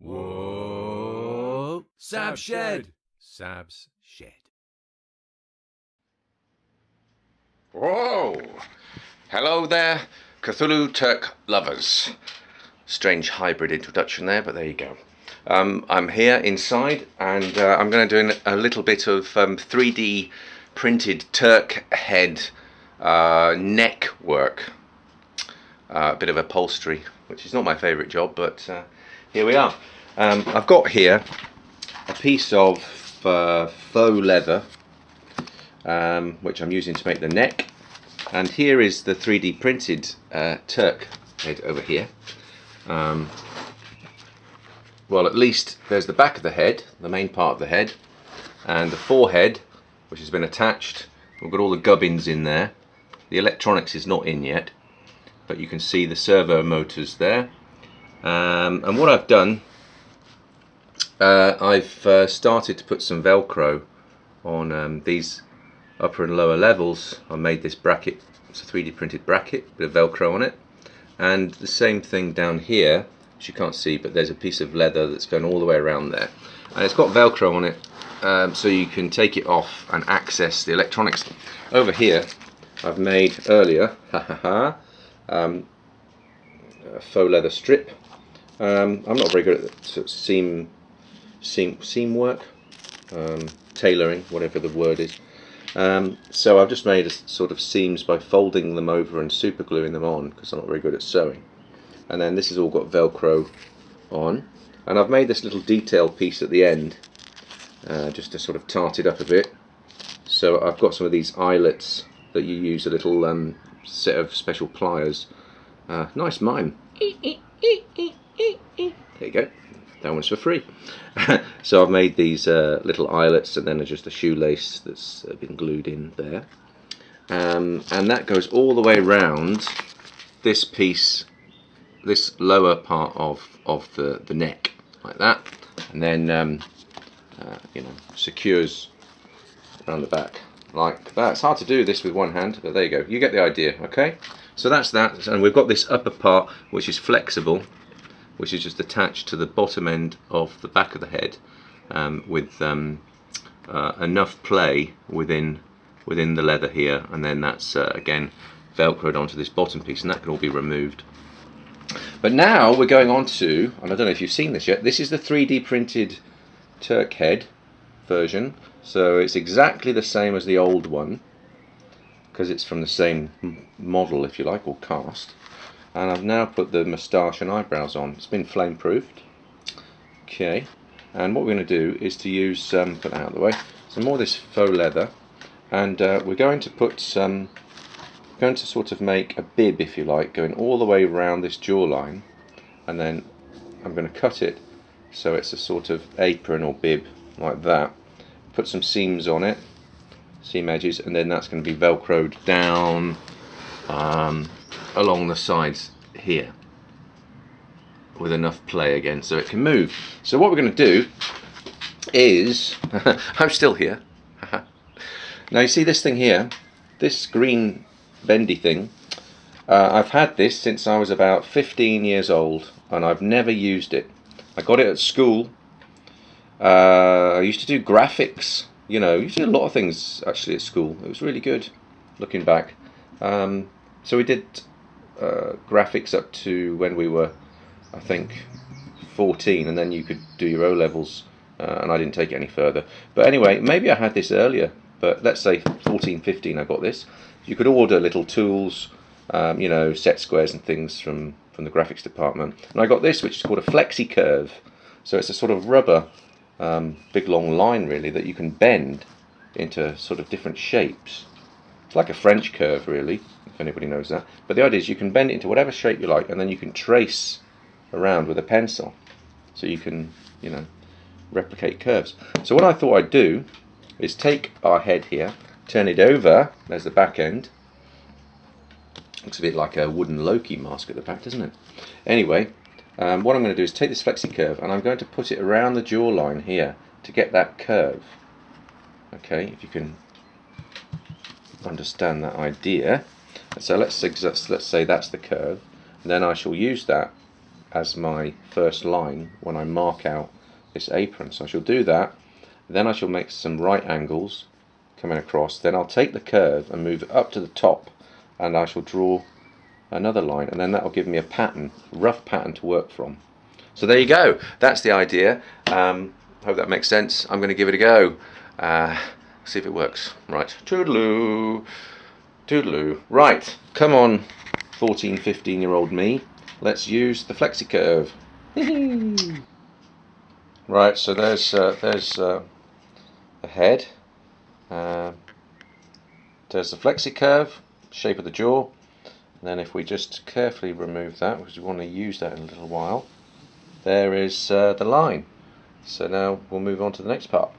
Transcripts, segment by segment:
Whoa! Sab Shed! Sab's Shed. Whoa! Hello there, Cthulhu Turk lovers. Strange hybrid introduction there, but there you go. I'm here inside, and I'm going to do a little bit of 3D printed Turk head neck work. A bit of upholstery, which is not my favourite job, but here we are. I've got here a piece of faux leather, which I'm using to make the neck, and here is the 3D printed Turk head over here. Well, at least there's the back of the head, the main part of the head, and the forehead, which has been attached. We've got all the gubbins in there. The electronics is not in yet, but you can see the servo motors there. And what I've done, I've started to put some Velcro on these upper and lower levels. I made this bracket, it's a 3D printed bracket, bit of Velcro on it, and the same thing down here, which you can't see, but there's a piece of leather that's going all the way around there, and it's got Velcro on it, so you can take it off and access the electronics. Over here I've made earlier a faux leather strip. I'm not very good at sort of seam work, tailoring, whatever the word is. So I've just made a sort of seams by folding them over and super gluing them on, because I'm not very good at sewing. And then this has all got Velcro on, and I've made this little detail piece at the end, just to sort of tart it up a bit. So I've got some of these eyelets that you use a little set of special pliers. Nice mime. There you go. That one's for free. So I've made these little eyelets, and then there's just a shoelace that's been glued in there. And that goes all the way around this piece, this lower part of the neck, like that, and then you know, secures around the back like that. It's hard to do this with one hand, but there you go. You get the idea, okay? So that's that, and we've got this upper part which is flexible, which is just attached to the bottom end of the back of the head, with enough play within the leather here, and then that's again velcroed onto this bottom piece, and that can all be removed. But now we're going on to, and I don't know if you've seen this yet, this is the 3D printed Turk head version, so it's exactly the same as the old one, because it's from the same model, if you like, or cast. And I've now put the moustache and eyebrows on. It's been flame proofed. Okay, and what we're going to do is to use, put that out of the way, some more of this faux leather, and we're going to put some, going to sort of make a bib, if you like, going all the way around this jawline, and then I'm going to cut it so it's a sort of apron or bib like that. Put some seams on it, seam edges, and then that's going to be velcroed down along the sides here with enough play again so it can move. So what we're going to do is I'm still here. Now you see this thing here, this green bendy thing, I've had this since I was about 15 years old, and I've never used it. I got it at school. I used to do graphics, you know, I used to do a lot of things actually at school. It was really good looking back. So we did graphics up to when we were, I think, 14, and then you could do your O-levels, and I didn't take it any further. But anyway, maybe I had this earlier, but let's say 14, 15 I got this. You could order little tools, you know, set squares and things from the graphics department. And I got this, which is called a flexi curve. So it's a sort of rubber, big long line really, that you can bend into sort of different shapes. It's like a French curve really, if anybody knows that. But the idea is you can bend it into whatever shape you like, and then you can trace around with a pencil. So you can, you know, replicate curves. So what I thought I'd do is take our head here, turn it over, there's the back end. Looks a bit like a wooden Loki mask at the back, doesn't it? Anyway, what I'm going to do is take this flexi curve, and I'm going to put it around the jawline here to get that curve. Okay, if you can understand that idea. So let's say that's the curve, and then I shall use that as my first line when I mark out this apron. So I shall do that, then I shall make some right angles coming across, then I'll take the curve and move it up to the top, and I shall draw another line, and then that will give me a pattern, rough pattern to work from. So there you go, that's the idea. Hope that makes sense. I'm going to give it a go, see if it works. Right, toodaloo, toodaloo. Right, come on 14, 15-year-old me, let's use the flexi curve. Right, so there's the head, there's the flexi curve, shape of the jaw, and then if we just carefully remove that, because we want to use that in a little while, there is the line. So now we'll move on to the next part.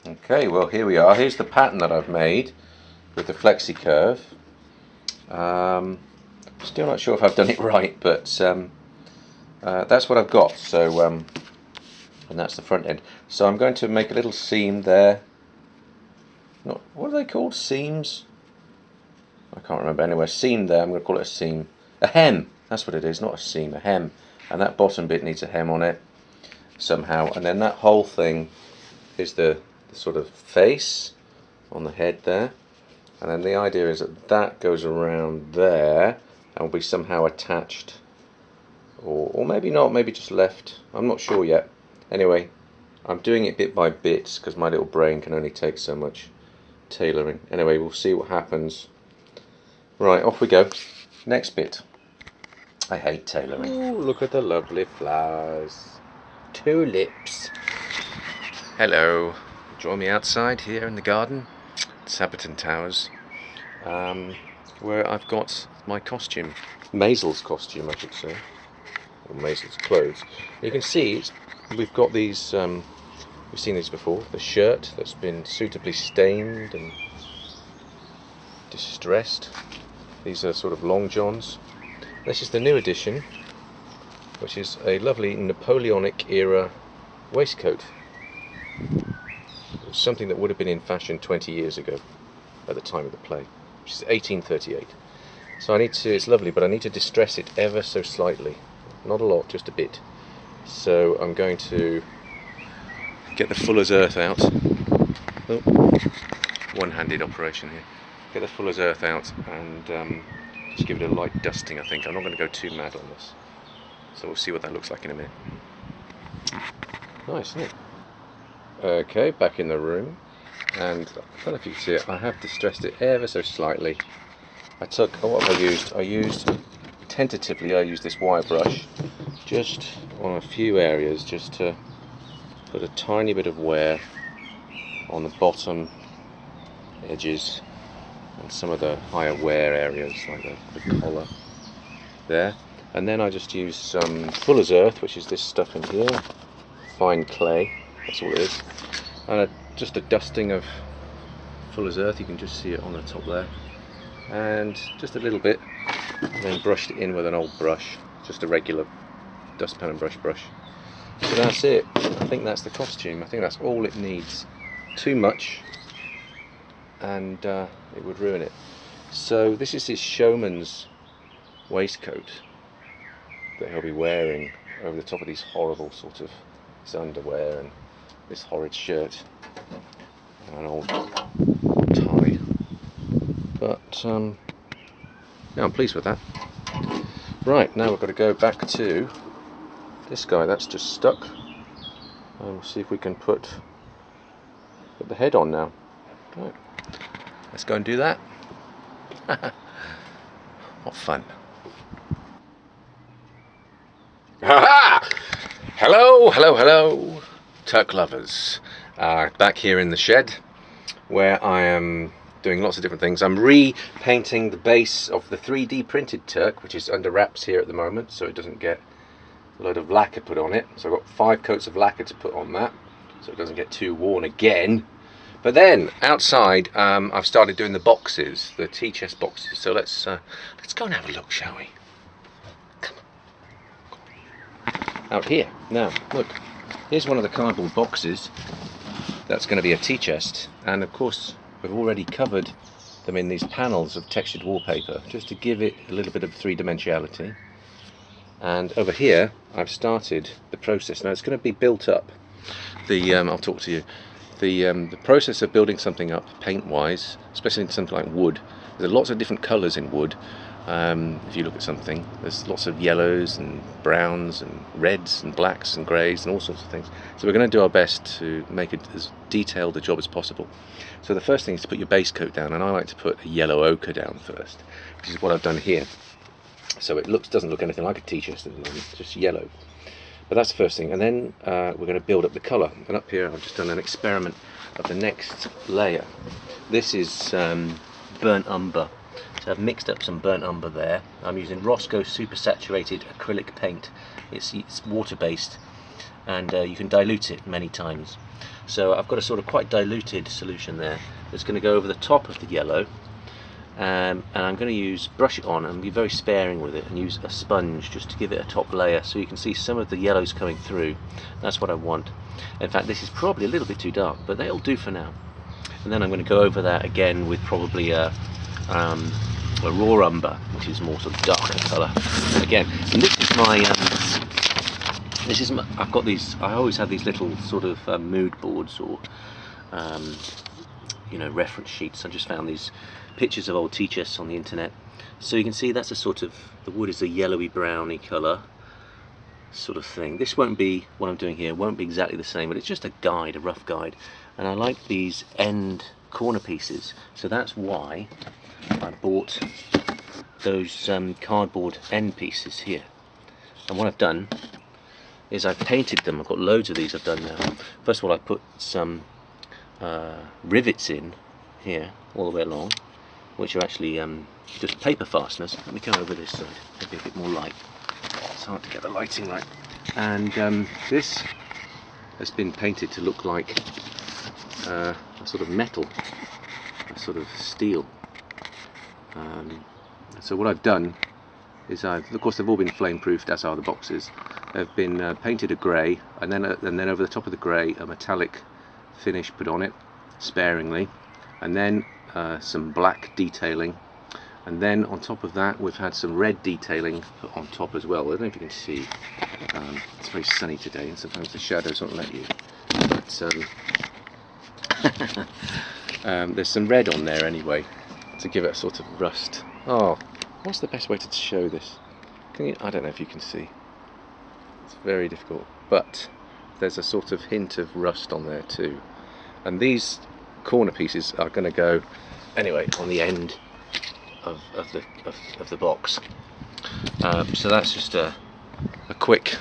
Okay, well here we are. Here's the pattern that I've made with the flexi curve. Still not sure if I've done it right, but that's what I've got. So and that's the front end. So I'm going to make a little seam there. What are they called? Seams? I can't remember. Anyway, seam there. I'm going to call it a seam. A hem. That's what it is. Not a seam. A hem. And that bottom bit needs a hem on it somehow. And then that whole thing is the sort of face on the head there. And then the idea is that that goes around there and will be somehow attached, or maybe not, maybe just left. I'm not sure yet. Anyway, I'm doing it bit by bit because my little brain can only take so much tailoring. Anyway, we'll see what happens. Right, off we go. Next bit. I hate tailoring. Ooh, look at the lovely flowers. Tulips. Hello. Join me outside here in the garden, Sabbaton Towers, where I've got my costume, Maisel's costume I should say, or Maisel's clothes. You can see we've got these, we've seen these before, the shirt that's been suitably stained and distressed. These are sort of long johns. This is the new edition, which is a lovely Napoleonic era waistcoat. Something that would have been in fashion 20 years ago at the time of the play, which is 1838. So I need to, it's lovely, but I need to distress it ever so slightly. Not a lot, just a bit. So I'm going to get the fuller's earth out. Oh, one-handed operation here. Get the fuller's earth out and just give it a light dusting, I think. I'm not going to go too mad on this. So we'll see what that looks like in a minute. Nice, isn't it? Okay, back in the room, and I don't know if you can see it, I have distressed it ever so slightly. I took, what have I used? Tentatively I used this wire brush just on a few areas, just to put a tiny bit of wear on the bottom edges and some of the higher wear areas, like the collar there. And then I just used some fuller's earth, which is this stuff in here, fine clay. That's all it is, and just a dusting of fuller's earth. You can just see it on the top there, and just a little bit, and then brushed it in with an old brush, just a regular dustpan and brush. So that's it. I think that's the costume. I think that's all it needs. Too much and it would ruin it. So this is his showman's waistcoat that he'll be wearing over the top of these horrible sort of his underwear and this horrid shirt and an old tie, but yeah, I'm pleased with that. Right, now we've got to go back to this guy that's just stuck, and we'll see if we can put the head on now. Right, let's go and do that. What fun. Ha-ha! Hello, Turk lovers. Back here in the shed where I am doing lots of different things. I'm repainting the base of the 3D printed Turk, which is under wraps here at the moment, so it doesn't get a load of lacquer put on it. So I've got 5 coats of lacquer to put on that, so it doesn't get too worn again. But then outside, I've started doing the boxes, the tea chest boxes. So let's go and have a look, shall we? Come on. Out here. Now, look. Here's one of the cardboard boxes. That's going to be a tea chest, and of course we've already covered them in these panels of textured wallpaper, just to give it a little bit of three-dimensionality. And over here I've started the process. Now it's going to be built up. I'll talk to you. The process of building something up paint wise, especially in something like wood, there's lots of different colours in wood. If you look at something, there's lots of yellows and browns and reds and blacks and greys and all sorts of things. So we're going to do our best to make it as detailed a job as possible. So the first thing is to put your base coat down, and I like to put a yellow ochre down first, which is what I've done here. So it doesn't look anything like a t-shirt at the moment, it's just yellow. But that's the first thing, and then we're going to build up the colour. And up here I've just done an experiment of the next layer. This is burnt umber. So I've mixed up some burnt umber there. I'm using Roscoe super saturated acrylic paint. It's water based, and you can dilute it many times. So I've got a sort of quite diluted solution there that's going to go over the top of the yellow, and I'm going to brush it on and be very sparing with it, and use a sponge just to give it a top layer so you can see some of the yellows coming through. That's what I want. In fact, this is probably a little bit too dark, but they'll do for now. And then I'm going to go over that again with probably a raw umber, which is more sort of darker colour again. And this is my, I've got these. I always have these little sort of mood boards, or you know, reference sheets. I just found these pictures of old teachers on the internet, so you can see that's a sort of, the wood is a yellowy browny colour sort of thing. This won't be, what I'm doing here won't be exactly the same, but it's just a guide, a rough guide. And I like these end corner pieces, so that's why I bought those cardboard end pieces here. And what I've done is I've painted them. I've got loads of these I've done now. First of all, I put some rivets in here all the way along, which are actually just paper fasteners. Let me go over this side, maybe a bit more light. It's hard to get the lighting right. And this has been painted to look like a sort of metal, a sort of steel. So what I've done is of course they've all been flame proofed, as are the boxes. They've been painted a grey, and then over the top of the grey a metallic finish put on it sparingly, and then some black detailing, and then on top of that we've had some red detailing put on top as well. I don't know if you can see, it's very sunny today and sometimes the shadows won't let you, but there's some red on there anyway to give it a sort of rust. Oh, what's the best way to show this? Can you, I don't know if you can see, it's very difficult, but there's a sort of hint of rust on there too. And these corner pieces are going to go anyway on the end of the box. So that's just a quick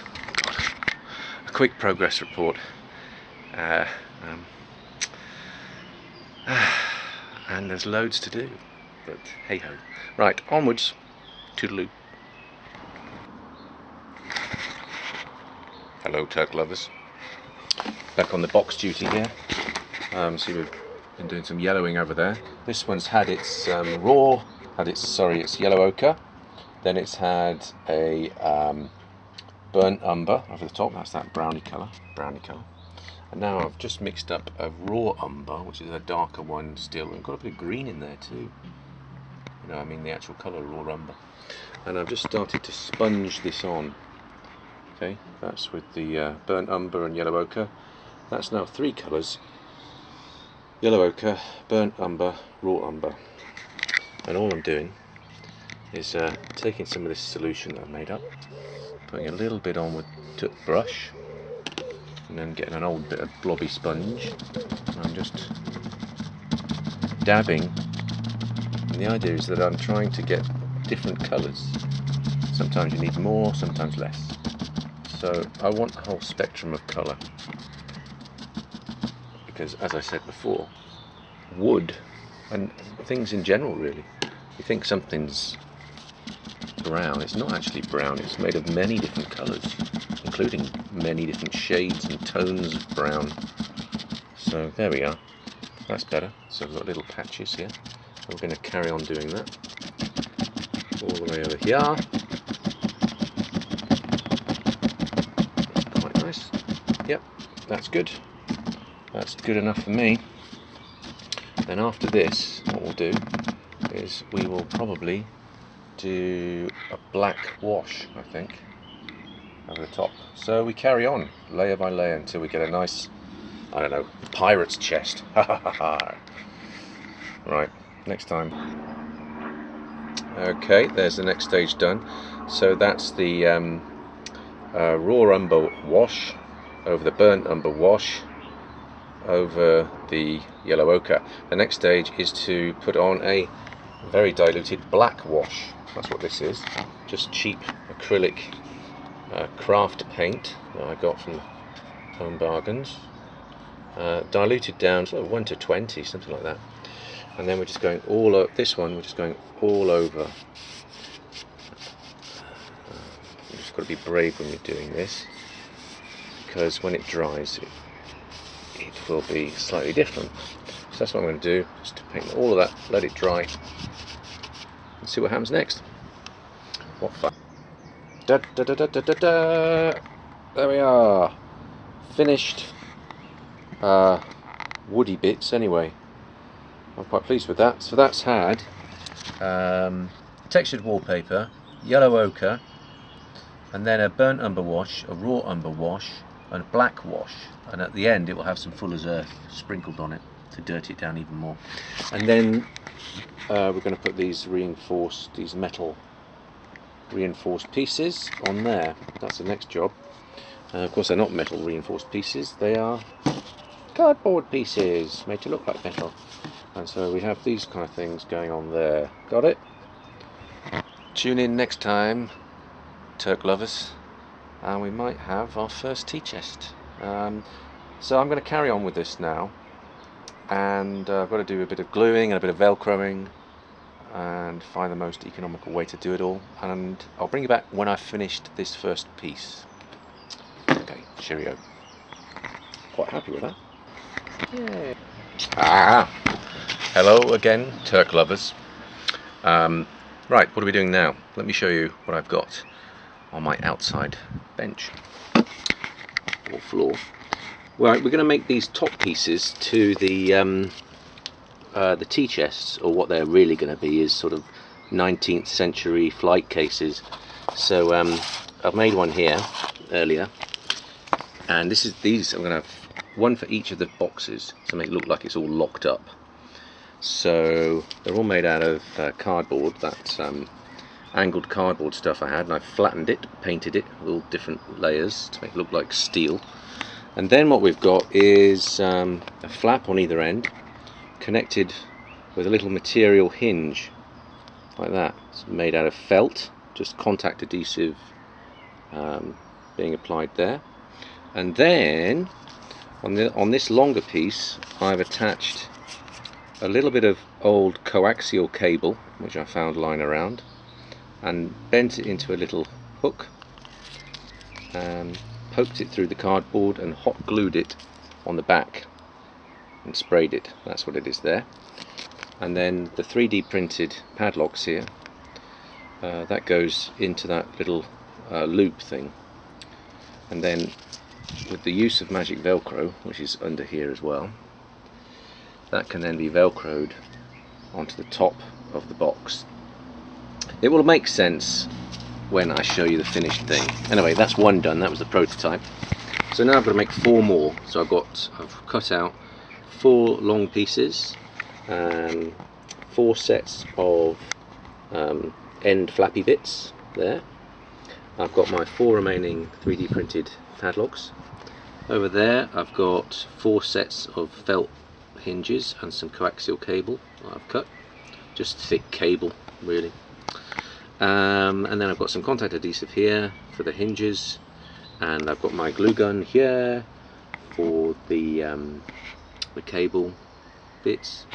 progress report. And there's loads to do, but hey ho. Right, onwards. Toodaloo. Hello, Turk lovers. Back on the box duty here. See, we've been doing some yellowing over there. This one's had its it's yellow ochre. Then it's had a burnt umber over the top. That's that browny colour. And now I've just mixed up a raw umber, which is a darker one still, and got a bit of green in there too. You know, I mean the actual colour raw umber. And I've just started to sponge this on. Okay, that's with the burnt umber and yellow ochre. That's now 3 colours: yellow ochre, burnt umber, raw umber. And all I'm doing is taking some of this solution that I've made up, putting a little bit on with brush, and then getting an old bit of blobby sponge, and I'm just dabbing. And the idea is that I'm trying to get different colours. Sometimes you need more, sometimes less. So I want the whole spectrum of colour, because as I said before, wood and things in general really, you think something's brown, it's not actually brown, it's made of many different colours, including many different shades and tones of brown. So there we are, that's better. So we've got little patches here, we're going to carry on doing that all the way over here. Quite nice. Yep, that's good. That's good enough for me. Then after this, what we'll do is we will probably do a black wash, I think. over the top. So we carry on layer by layer until we get a nice, I don't know, pirate's chest. Ha ha ha ha. Right, next time. Okay, there's the next stage done. So that's the raw umber wash over the burnt umber wash over the yellow ochre. The next stage is to put on a very diluted black wash. That's what this is. Just cheap acrylic craft paint that I got from Home Bargains. Diluted down sort of 1 to 20, something like that. And then we're just going all over this one. We're just going all over. You've just got to be brave when you're doing this, because when it dries, it will be slightly different. So that's what I'm going to do. Just to paint all of that, let it dry, and see what happens next. What fun! Da, da, da, da, da, da, da. There we are, finished woody bits anyway. I'm quite pleased with that. So that's had textured wallpaper, yellow ochre, and then a burnt umber wash, a raw umber wash, and a black wash, and at the end it will have some fuller's earth sprinkled on it to dirty it down even more. And then we're going to put these metal reinforced pieces on there. That's the next job. Of course they're not metal reinforced pieces, they are cardboard pieces made to look like metal. And so we have these kind of things going on there. Got it? Tune in next time, Turk lovers, and we might have our first tea chest. So I'm going to carry on with this now, and I've got to do a bit of gluing and a bit of velcroing and find the most economical way to do it all, and I'll bring you back when I've finished this first piece. Okay, cheerio. Quite happy with that. Yay. Hello again, Turk lovers. Right, what are we doing now? Let me show you what I've got on my outside bench or floor. Right, we're going to make these top pieces to the tea chests, or what they're really going to be is sort of 19th century flight cases. So I've made one here earlier, and these I'm going to have one for each of the boxes to make it look like it's all locked up. So they're all made out of cardboard, that angled cardboard stuff I had, and I flattened it, painted it with all different layers to make it look like steel. And then what we've got is a flap on either end, connected with a little material hinge like that. It's made out of felt, just contact adhesive being applied there. And then on this longer piece I've attached a little bit of old coaxial cable which I found lying around, and bent it into a little hook, and poked it through the cardboard and hot glued it on the back and sprayed it. That's what it is there. And then the 3D printed padlocks here, that goes into that little loop thing, and then with the use of magic velcro, which is under here as well, that can then be velcroed onto the top of the box. It will make sense when I show you the finished thing. Anyway, that's one done. That was the prototype. So now I've got to make 4 more. So I've cut out 4 long pieces, 4 sets of end flappy bits there. I've got my 4 remaining 3D printed padlocks. Over there I've got 4 sets of felt hinges and some coaxial cable that I've cut, just thick cable really. And then I've got some contact adhesive here for the hinges, and I've got my glue gun here for the cable bits,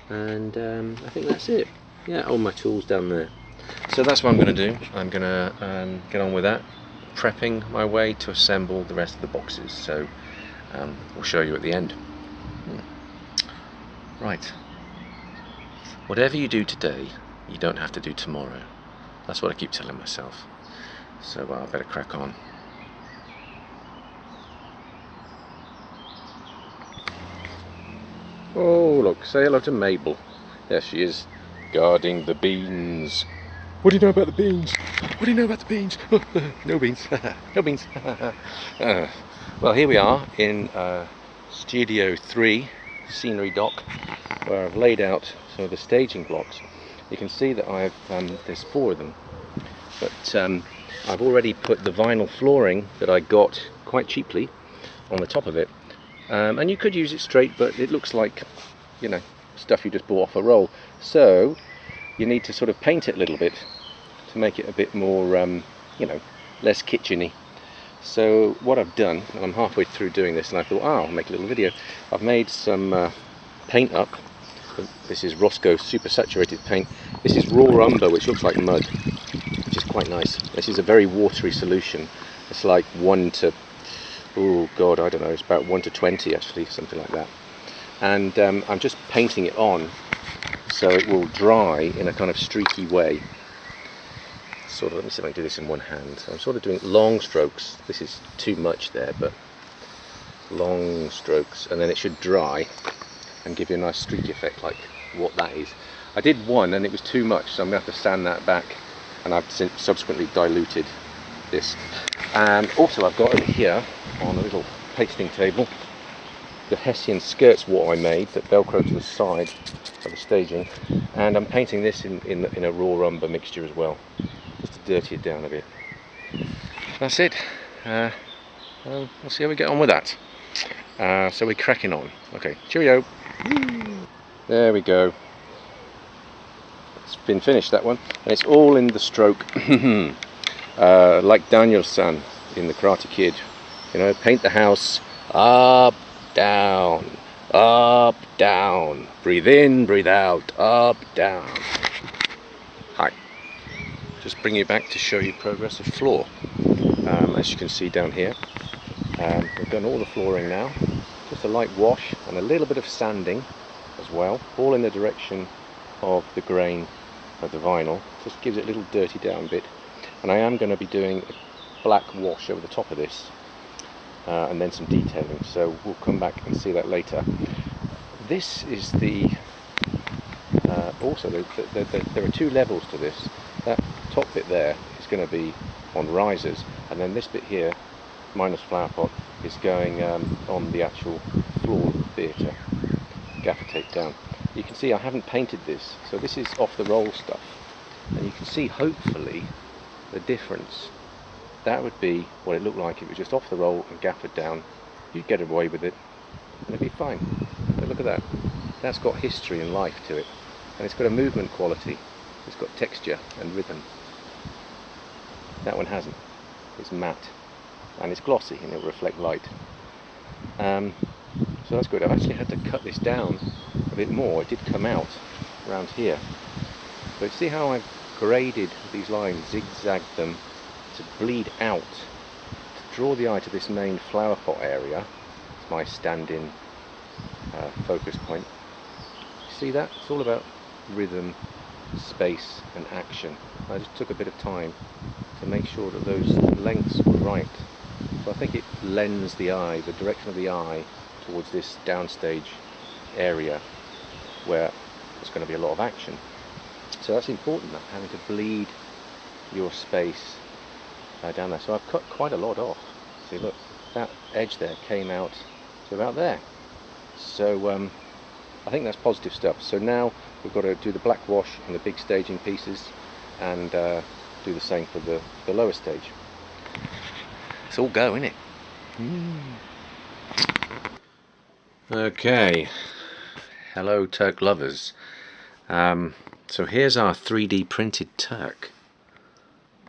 and I think that's it. Yeah, all my tools down there. So that's what I'm going to do. I'm going to get on with that, prepping my way to assemble the rest of the boxes. So we'll show you at the end. Right. Whatever you do today, you don't have to do tomorrow. That's what I keep telling myself. So I better crack on. Oh, look, say hello to Mabel. There she is, guarding the beans. What do you know about the beans? What do you know about the beans? No beans. No beans. Well, here we are in Studio 3 scenery dock, where I've laid out some of the staging blocks. You can see that I've there's 4 of them, but I've already put the vinyl flooring that I got quite cheaply on the top of it, and you could use it straight, but it looks like, you know, stuff you just bought off a roll, so you need to sort of paint it a little bit to make it a bit more you know, less kitcheny. So what I've done, and I'm halfway through doing this, and I thought, oh, I'll make a little video. I've made some paint up. This is Roscoe super saturated paint. This is raw umber, which looks like mud, which is quite nice. This is a very watery solution. It's like 1 to, oh god, I don't know, it's about 1 to 20 actually, something like that. And I'm just painting it on so it will dry in a kind of streaky way. Sort of, let me see if I can do this in one hand. So I'm sort of doing long strokes. This is too much there, but long strokes, and then it should dry and give you a nice streaky effect like what that is. I did one and it was too much, so I'm going to have to sand that back, and I've subsequently diluted this. And also I've got over here on a little pasting table the Hessian skirts what I made that velcro to the side of the staging, and I'm painting this in a raw umber mixture as well, just to dirty it down a bit. That's it. We'll see how we get on with that. So we're cracking on. Okay, cheerio. There we go. It's been finished, that one, and it's all in the stroke. Like Daniel-san in the Karate Kid, you know, paint the house up, down, up, down, breathe in, breathe out, up, down. Hi, just bring you back to show you progress of floor. As you can see down here, we've done all the flooring now, just a light wash and a little bit of sanding as well, all in the direction of the grain of the vinyl, just gives it a little dirty down bit. And I am going to be doing a black wash over the top of this, and then some detailing, so we'll come back and see that later. This is the also there are 2 levels to this. That top bit there is going to be on risers, and then this bit here minus flower pot is going on the actual floor of the theatre, gaffer tape down. You can see I haven't painted this, so this is off the roll stuff, and you can see hopefully the difference. That would be what it looked like if it was just off the roll and gaffered down. You'd get away with it and it'd be fine. But look at that, that's got history and life to it, and it's got a movement quality, it's got texture and rhythm. That one hasn't. It's matte and it's glossy and it'll reflect light. So that's good. I've actually had to cut this down a bit more. It did come out around here, but see how I've graded these lines, zigzagged them to bleed out, to draw the eye to this main flower pot area. It's my stand-in focus point. You see that? It's all about rhythm, space and action. I just took a bit of time to make sure that those lengths were right. So I think it lends the eye, the direction of the eye, towards this downstage area where there's going to be a lot of action. So that's important, that having to bleed your space down there. So I've cut quite a lot off. See, look, that edge there came out to about there. So I think that's positive stuff. So now we've got to do the black wash on the big staging pieces, and do the same for the lower stage. It's all go, isn't it? Okay, hello Turk lovers. So here's our 3D printed Turk.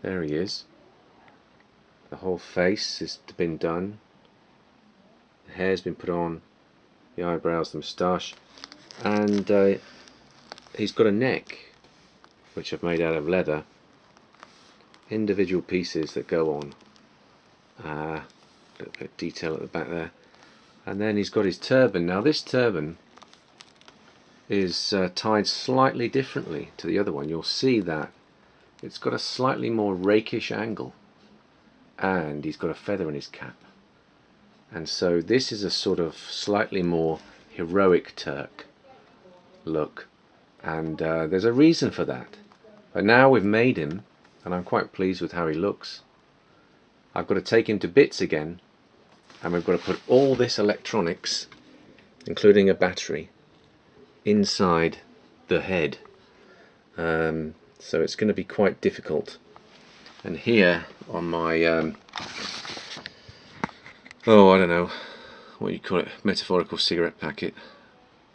There he is. The whole face has been done. The hair's been put on. The eyebrows, the moustache, and he's got a neck which I've made out of leather. Individual pieces that go on. A little bit of detail at the back there. And then he's got his turban. Now this turban is tied slightly differently to the other one. You'll see that it's got a slightly more rakish angle, and he's got a feather in his cap, and so this is a sort of slightly more heroic Turk look, and there's a reason for that. But now we've made him, and I'm quite pleased with how he looks. I've got to take him to bits again, and we've got to put all this electronics, including a battery, inside the head. So it's going to be quite difficult. And here on my oh, I don't know what you call it, metaphorical cigarette packet,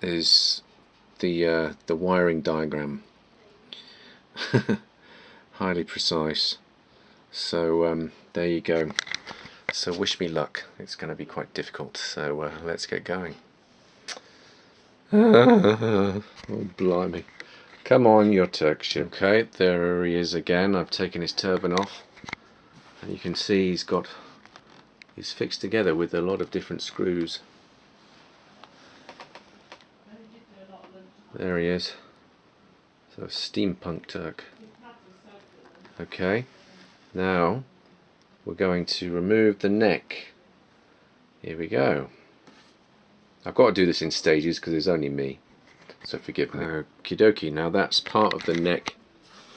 is the wiring diagram. Highly precise. So there you go. So wish me luck. It's going to be quite difficult. So let's get going. Oh blimey! Come on, your Turk ship. Okay, there he is again. I've taken his turban off, and you can see he's fixed together with a lot of different screws. There he is. So steampunk Turk. Okay, now we're going to remove the neck. Here we go. I've got to do this in stages because there's only me, so forgive me. Okie dokie, now that's part of the neck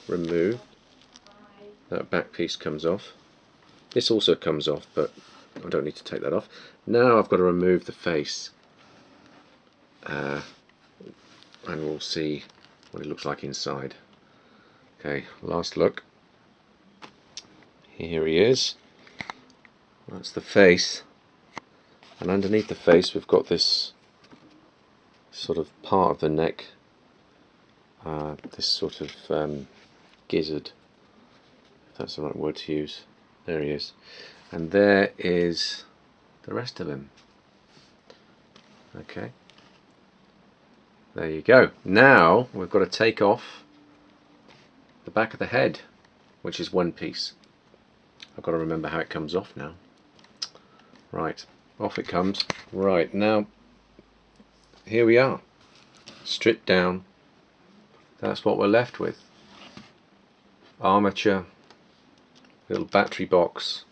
removed. That back piece comes off. This also comes off, but I don't need to take that off. Now I've got to remove the face, and we'll see what it looks like inside. Okay, last look. Here he is. That's the face, and underneath the face we've got this sort of part of the neck, this sort of gizzard, if that's the right word to use. There he is, and there is the rest of him. Okay, there you go. Now we've got to take off the back of the head, which is one piece. I've got to remember how it comes off now. Right, off it comes. Right, now here we are, stripped down. That's what we're left with. Armature, little battery box,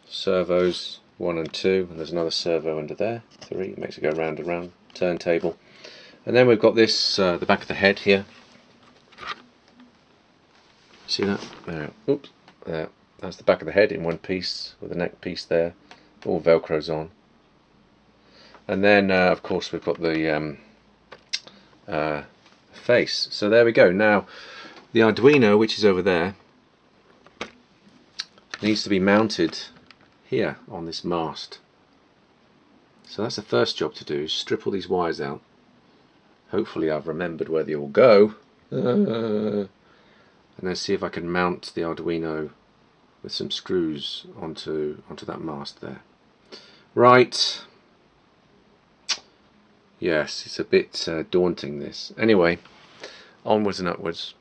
servos 1 and 2, and there's another servo under there, 3, it makes it go round and round, turntable. And then we've got this, the back of the head here. See that? There. Oops. There. That's the back of the head in one piece with the neck piece there. All velcros on. And then of course we've got the face. So there we go. Now the Arduino, which is over there, needs to be mounted here on this mast. So that's the first job to do, strip all these wires out. Hopefully I've remembered where they all go. And then see if I can mount the Arduino with some screws onto that mast there. Right. Yes, it's a bit daunting, this. Anyway, onwards and upwards.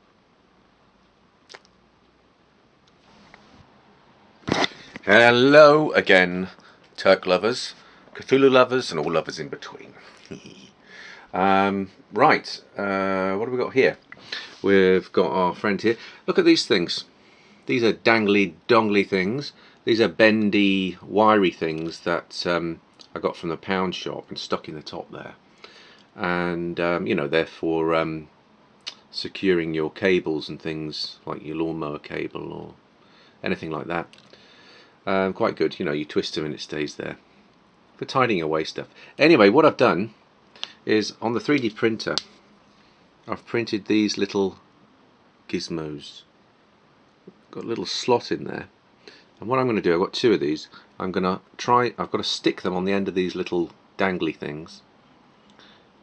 Hello again, Turk lovers, Cthulhu lovers, and all lovers in between. Right, what have we got here? We've got our friend here. Look at these things. These are dangly dongly things. These are bendy wiry things that I got from the pound shop and stuck in the top there. And you know, they're for securing your cables and things, like your lawnmower cable or anything like that. Quite good, you know, you twist them and it stays there. For tidying away stuff. Anyway, what I've done is on the 3D printer I've printed these little gizmos. Got a little slot in there, and what I'm going to do, I've got 2 of these. I've got to stick them on the end of these little dangly things.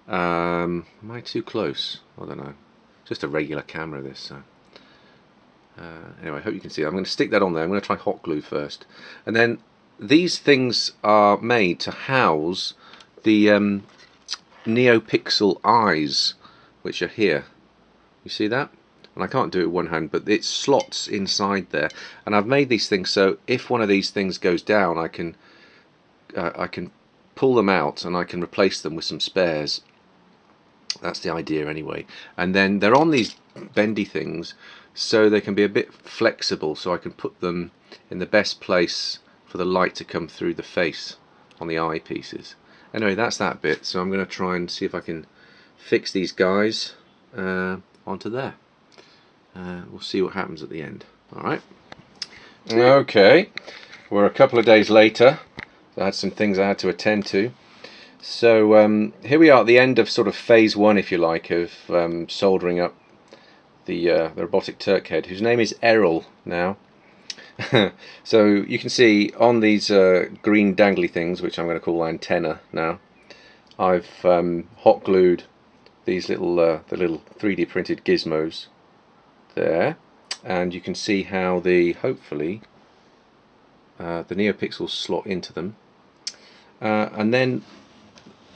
Am I too close? I don't know. Just a regular camera this, so anyway, I hope you can see it. I'm going to stick that on there. I'm going to try hot glue first, and then these things are made to house the NeoPixel eyes, which are here. You see that? And I can't do it with one hand, but it slots inside there. And I've made these things so if one of these things goes down, I can pull them out and I can replace them with some spares. That's the idea anyway. And then they're on these bendy things so they can be a bit flexible, so I can put them in the best place for the light to come through the face on the eye pieces. Anyway, that's that bit, so I'm going to try and see if I can fix these guys onto there. We'll see what happens at the end. Alright. Okay, we're a couple of days later. I had some things I had to attend to. So here we are at the end of sort of phase one, if you like, of soldering up the robotic Turk head, whose name is Errol now. So you can see on these green dangly things, which I'm going to call antenna now, I've hot glued these little the little 3D printed gizmos there, and you can see how hopefully the NeoPixels slot into them, and then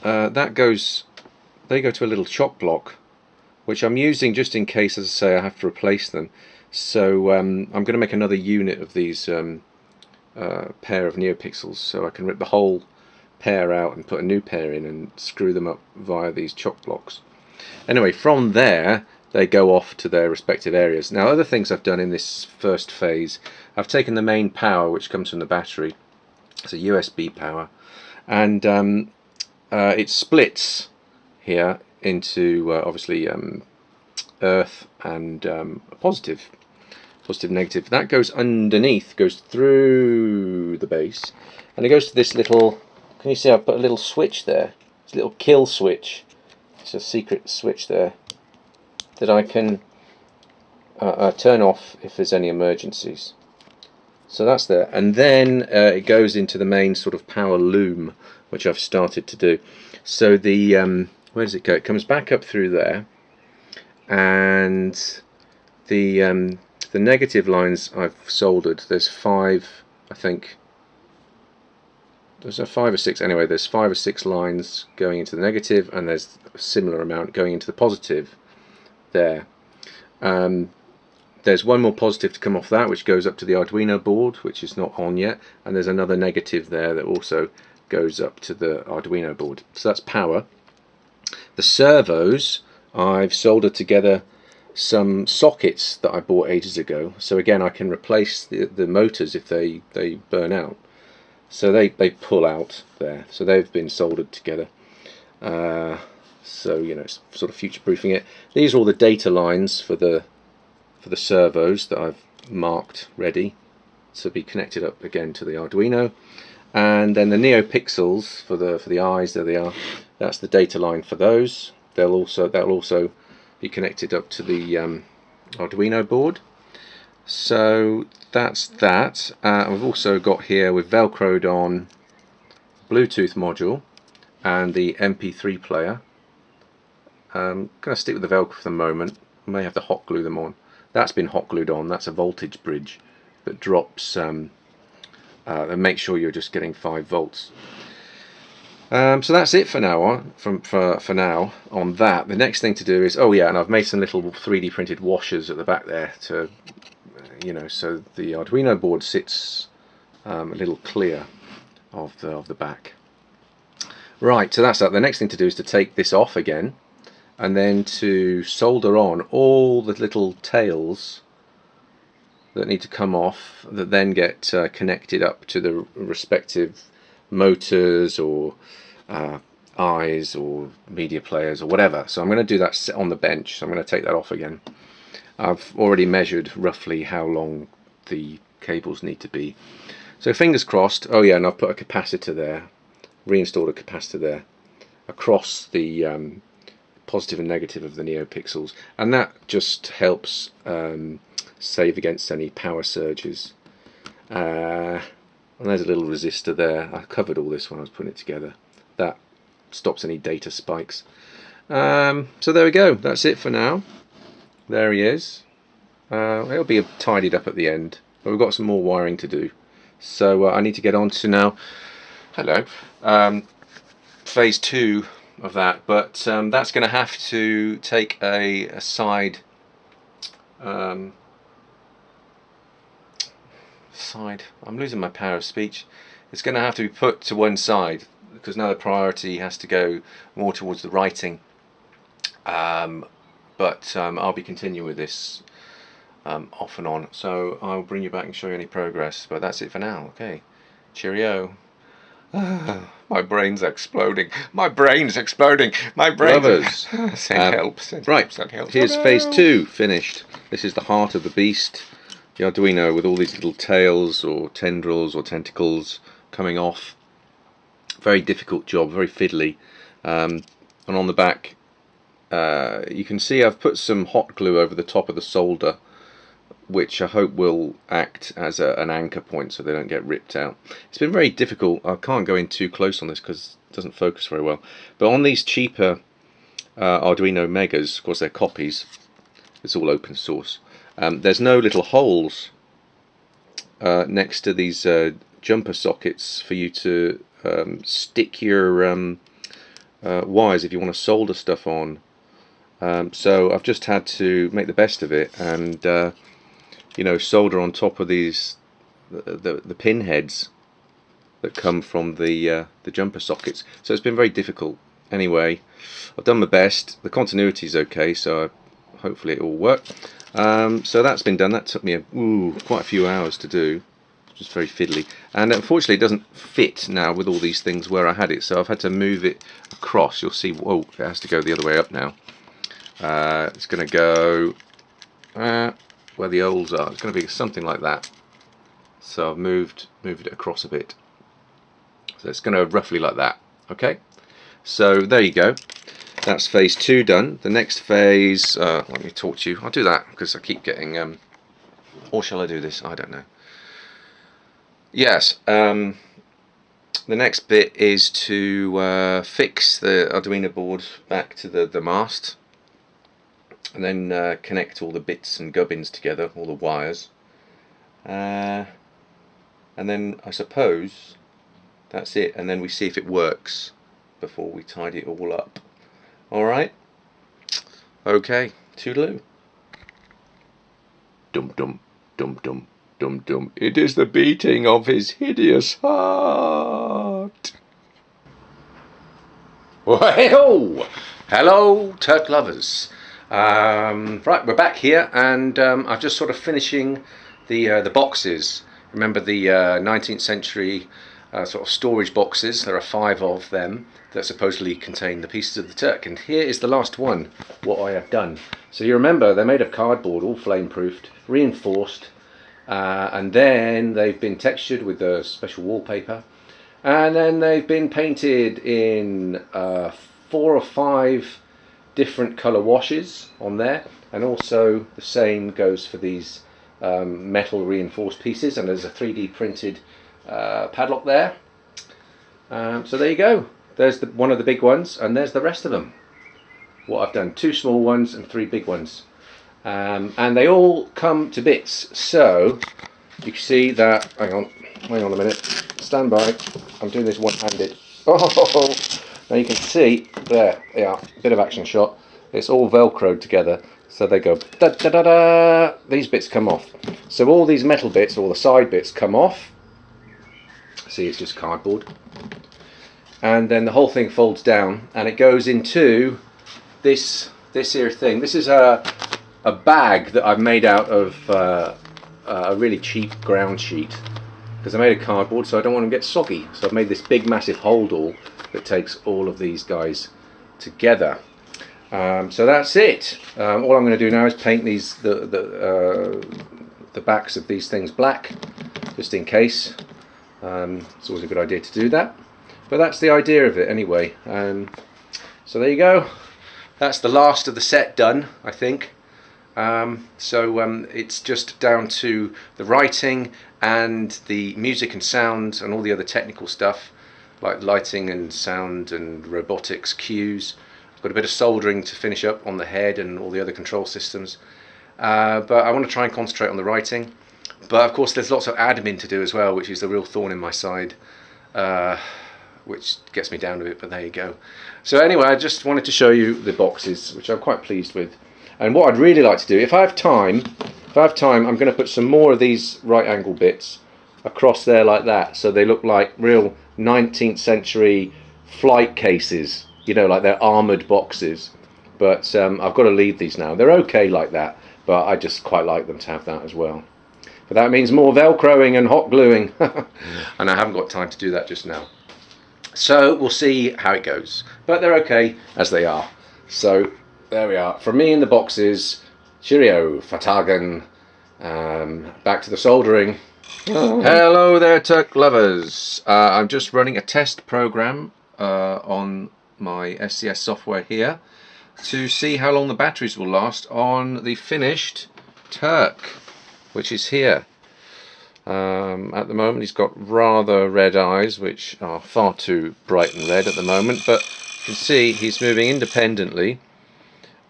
they go to a little chock block, which I'm using just in case, as I say, I have to replace them. So I'm going to make another unit of these pair of NeoPixels, so I can rip the whole pair out and put a new pair in and screw them up via these chock blocks. Anyway, from there they go off to their respective areas. Now, other things I've done in this first phase, I've taken the main power, which comes from the battery. It's a USB power, and it splits here into obviously earth and a positive, negative. That goes underneath, goes through the base, and it goes to this little, can you see I've put a little switch there? It's a little kill switch. It's a secret switch there that I can turn off if there's any emergencies. So that's there, and then it goes into the main sort of power loom, which I've started to do. So the where does it go? It comes back up through there, and the negative lines I've soldered. There's 5, I think. There's a 5 or 6. Anyway, there's 5 or 6 lines going into the negative, and there's a similar amount going into the positive there. There's one more positive to come off that, which goes up to the Arduino board, which is not on yet, and there's another negative there that also goes up to the Arduino board. So that's power. The servos, I've soldered together some sockets that I bought ages ago, so again I can replace the motors if they burn out. So they pull out there, so they've been soldered together. So you know, it's sort of future-proofing it. These are all the data lines for the servos that I've marked ready to be connected up again to the Arduino, and then the NeoPixels for the eyes. There they are. That's the data line for those. That'll also be connected up to the Arduino board. So that's that. I've also got here, we've velcroed on Bluetooth module and the MP3 player. I'm going to stick with the Velcro for the moment. I may have to hot glue them on. That's been hot glued on. That's a voltage bridge that drops and make sure you're just getting 5 volts. So that's it for now on for now on that. The next thing to do is, oh yeah, and I've made some little 3D printed washers at the back there to you know, so the Arduino board sits a little clear of the back. Right, so that's that. The next thing to do is to take this off again, and then to solder on all the little tails that need to come off, that then get connected up to the respective motors or eyes or media players or whatever. So I'm going to do that on the bench, so I'm going to take that off again. I've already measured roughly how long the cables need to be. So fingers crossed. Oh yeah, and I've put a capacitor there, reinstalled a capacitor there across the positive and negative of the NeoPixels, and that just helps save against any power surges. And there's a little resistor there. I covered all this when I was putting it together. That stops any data spikes. So there we go. That's it for now. There he is. It'll be tidied up at the end, but we've got some more wiring to do. So I need to get on to now. Hello. Phase 2 of that, but that's going to have to take a side. I'm losing my power of speech. It's going to have to be put to one side because now the priority has to go more towards the writing. But I'll be continuing with this off and on, so I'll bring you back and show you any progress. But that's it for now. Okay, cheerio. My brain's exploding. My brain's exploding. My brain's... Lovers. Send help. Send Right, help. Send help. here's Oh, no. phase 2 finished. This is the heart of the beast. The Arduino with all these little tails or tendrils or tentacles coming off. Very difficult job, very fiddly. And on the back, you can see I've put some hot glue over the top of the solder, which I hope will act as an anchor point so they don't get ripped out. It's been very difficult. I can't go in too close on this because it doesn't focus very well. But on these cheaper Arduino Megas, of course they're copies, it's all open source. There's no little holes next to these jumper sockets for you to stick your wires if you want to solder stuff on. So I've just had to make the best of it and you know, solder on top of these the pin heads that come from the jumper sockets. So it's been very difficult. Anyway, I've done my best. The continuity is okay, so hopefully it will work. So that's been done. That took me quite a few hours to do. Just very fiddly, and unfortunately it doesn't fit now with all these things where I had it, so I've had to move it across. You'll see, whoa, it has to go the other way up now. It's going to go where the holes are. It's going to be something like that. So I've moved it across a bit. So it's going to roughly like that. Okay. So there you go. That's phase 2 done. The next phase, let me talk to you. I'll do that because I keep getting. Or shall I do this? I don't know. Yes. The next bit is to fix the Arduino board back to the mast. And then connect all the bits and gubbins together, all the wires, and then I suppose that's it, and then we see if it works before we tidy it all up. Alright? Okay, toodaloo. Dum dum, dum dum, dum dum. It is the beating of his hideous heart. Well, hello, Turk lovers. Right, we're back here, and I'm just sort of finishing the boxes. Remember the 19th century sort of storage boxes? There are 5 of them that supposedly contain the pieces of the Turk, and here is the last one, what I have done. So you remember they're made of cardboard, all flame-proofed, reinforced, and then they've been textured with a special wallpaper, and then they've been painted in 4 or 5 different colour washes on there, and also the same goes for these metal reinforced pieces, and there's a 3D printed padlock there. So there you go, there's one of the big ones, and there's the rest of them. What I've done, 2 small ones and 3 big ones, and they all come to bits. So you can see that, hang on a minute, stand by, I'm doing this one-handed. Oh, now you can see, there, yeah, bit of action shot. It's all velcroed together, so they go da da da da. These bits come off. So all these metal bits, all the side bits, come off. See, it's just cardboard. And then the whole thing folds down, and it goes into this here thing. This is a bag that I've made out of a really cheap ground sheet, because I made a cardboard, so I don't want them to get soggy. So I've made this big, massive hold-all that takes all of these guys together. So that's it. All I'm going to do now is paint these the backs of these things black, just in case. It's always a good idea to do that. But that's the idea of it anyway. So there you go. That's the last of the set done, I think. It's just down to the writing and the music and sound and all the other technical stuff, like lighting and sound and robotics cues. I've got a bit of soldering to finish up on the head and all the other control systems, but I want to try and concentrate on the writing. But of course there's lots of admin to do as well, which is the real thorn in my side, which gets me down a bit, but there you go. So anyway, I just wanted to show you the boxes, which I'm quite pleased with. And what I'd really like to do, if I have time, I'm going to put some more of these right angle bits across there like that, so they look like real 19th century flight cases, you know, like they're armoured boxes. But I've got to leave these now. They're okay like that, but I just quite like them to have that as well. But that means more velcroing and hot gluing, and I haven't got time to do that just now. So we'll see how it goes. But they're okay as they are. So there we are. From me in the boxes, cheerio, Vertagen. Back to the soldering. Hello there, Turk lovers. I'm just running a test program on my SCS software here to see how long the batteries will last on the finished Turk, which is here. At the moment he's got rather red eyes, which are far too bright and red at the moment, but you can see he's moving independently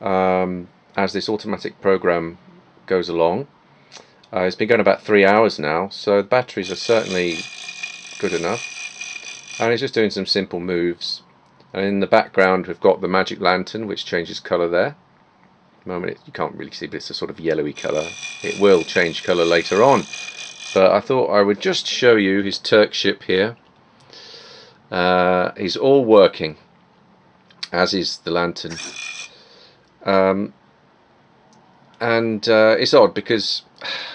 as this automatic program goes along. It's been going about 3 hours now, so the batteries are certainly good enough, and he's just doing some simple moves. And in the background we've got the magic lantern, which changes colour there. At the moment you can't really see, but it's a sort of yellowy colour. It will change colour later on. But I thought I would just show you his Turk ship here. He's all working, as is the lantern. And it's odd because,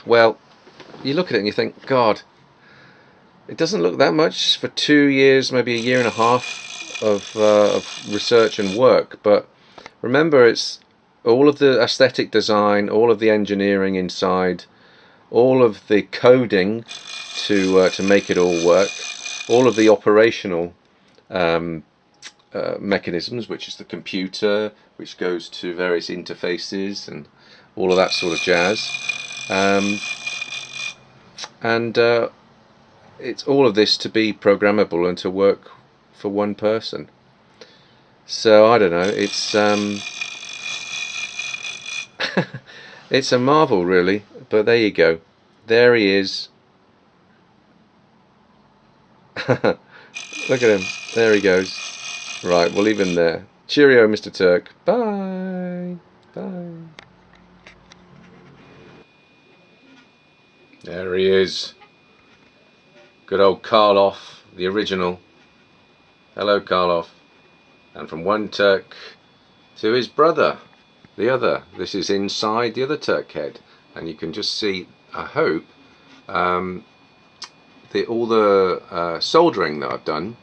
well, you look at it and you think, God, it doesn't look that much for 2 years, maybe a year and a half of research and work. But remember, it's all of the aesthetic design, all of the engineering inside, all of the coding to make it all work, all of the operational mechanisms, which is the computer, which goes to various interfaces and all of that sort of jazz, and it's all of this to be programmable and to work for one person. So I don't know, it's it's a marvel really, but there you go. There he is. Look at him. There he goes. Right, we'll leave him there. Cheerio, Mr. Turk. Bye. Bye. There he is. Good old Karloff, the original. Hello, Karloff. And from one Turk to his brother, the other. This is inside the other Turk head. And you can just see, I hope, all the soldering that I've done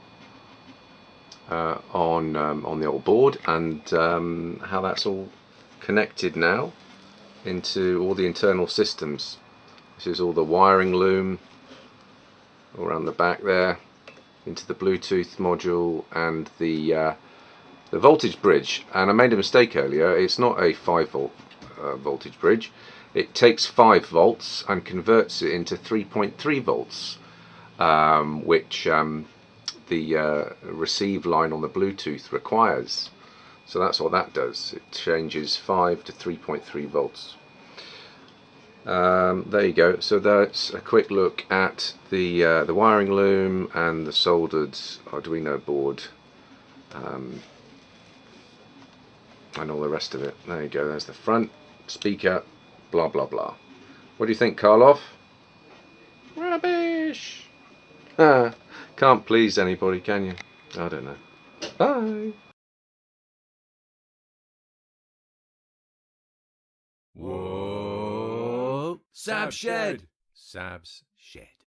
on the old board, and how that's all connected now into all the internal systems. This is all the wiring loom all around the back there, into the Bluetooth module and the voltage bridge. And I made a mistake earlier. It's not a 5-volt voltage bridge. It takes 5 volts and converts it into 3.3 volts, which the receive line on the Bluetooth requires. So that's what that does. It changes 5 to 3.3 volts. There you go. So that's a quick look at the wiring loom and the soldered Arduino board, and all the rest of it. There you go. There's the front speaker. Blah blah blah. What do you think, Karloff? Rubbish. Can't please anybody, can you? I don't know. Bye. Whoa. Sab Shed. Sab's Shed.